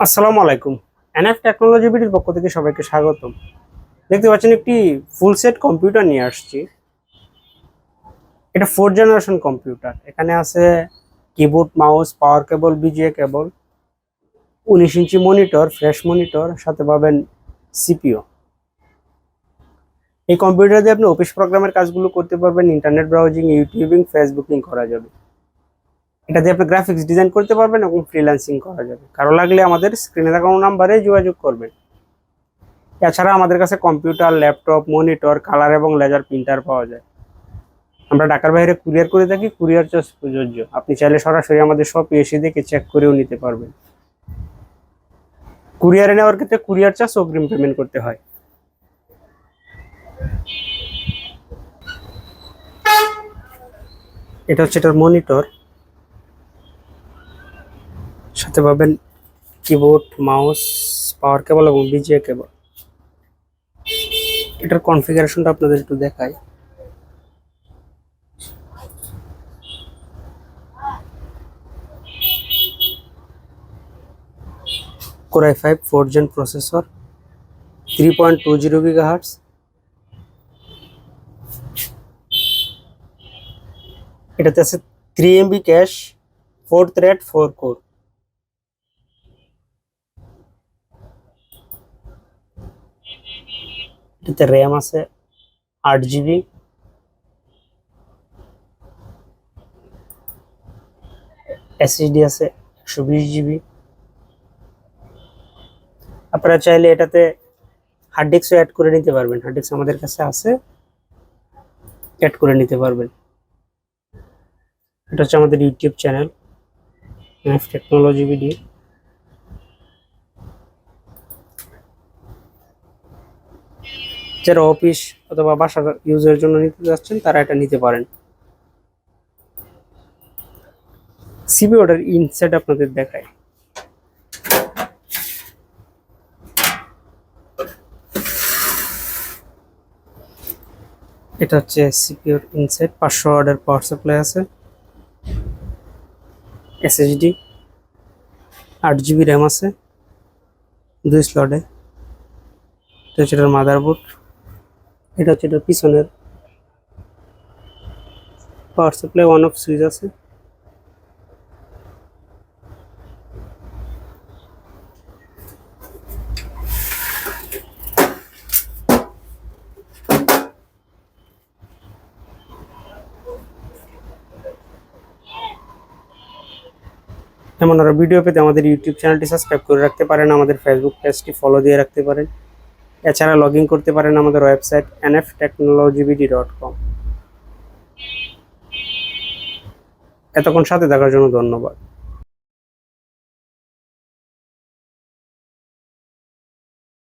আসসালামু আলাইকুম। NF technology বিডির পক্ষ থেকে সবাইকে স্বাগতম। দেখতে পাচ্ছেন একটি ফুল সেট কম্পিউটার নিয়ে আসছি। এটা 4th জেনারেশন কম্পিউটার। এখানে আছে কিবোর্ড, মাউস, পাওয়ার কেবল, বিজিএ কেবল, 19 ইঞ্চি মনিটর, ফ্রেশ মনিটর, সাথে পাবেন সিপিইউ। এই কম্পিউটার দিয়ে আপনি অফিস প্রোগ্রামের কাজগুলো করতে পারবেন, ইন্টারনেট ব্রাউজিং, ইউটিউবিং, ফেসবুকিং করা যাবে। এটা দিয়ে আপনি গ্রাফিক্স ডিজাইন করতে পারবেন এবং ফ্রিল্যান্সিং করা যাবে। কারো লাগলে আমাদের স্ক্রিনে থাকা নাম্বারে যোগাযোগ করবেন। এছাড়া আমাদের কাছে কম্পিউটার, ল্যাপটপ, মনিটর, কালার এবং লেজার প্রিন্টার পাওয়া যায়। আমরা ঢাকার বাইরে কুরিয়ার করে থাকি, কুরিয়ার চার্জ প্রযোজ্য। আপনি চাইলে সরাসরি আমাদের শপে এসে দেখে চেক করেও নিতে পারবেন। কুরিয়ারে নেওয়ার ক্ষেত্রে কুরিয়ার চার্জ অগ্রিম পেমেন্ট করতে হয়। এটা হচ্ছে এটার মনিটর, সাথে পাবেন কিবোর্ড, মাউস, পাওয়ার কেবল এবং বিজিএ কেবল। এটার কনফিগারেশনটা আপনাদের একটু দেখাই। Core i5 4th Gen processor, 3.20 GHz। এটাতে আছে 3 MB ক্যাশ, 4 থ্রেড 4 কোর। এটাতে র্যাম আছে 8 GB, এসএসডি আছে 120 GB। আপনারা চাইলে এটাতে হার্ড ডিস্কও অ্যাড করে নিতে পারবেন। হার্ড ডিস্ক আমাদের কাছে আছে, অ্যাড করে নিতে পারবেন। এটা হচ্ছে আমাদের YouTube channel NF technology BD. যারা অফিস অথবা বাসার ইউজের জন্য নিতে যাচ্ছেন তারা এটা নিতে পারেন। সিপিইউটার ইনসাইড আপনাদের দেখায়। এটা হচ্ছে সিপিইউর ইনসাইড। 500 ওয়াটের পাওয়ার সাপ্লাই আছে, এসএসডি, 8 GB র্যাম আছে 2 স্লটে। এটা হচ্ছে এটার মাদারবোর্ড। এটা হচ্ছে এটার পিছনের power supply, on off switch আছে। এমন আরো ভিডিও পেতে আমাদের ইউটিউব চ্যানেলটি সাবস্ক্রাইব করে রাখতে পারেন, আমাদের ফেসবুক পেজটি ফলো দিয়ে রাখতে পারেন। এছাড়া লগ ইন করতে পারেন আমাদের ওয়েবসাইট nftechnologybd.com। এতক্ষণ সাথে থাকার জন্য ধন্যবাদ।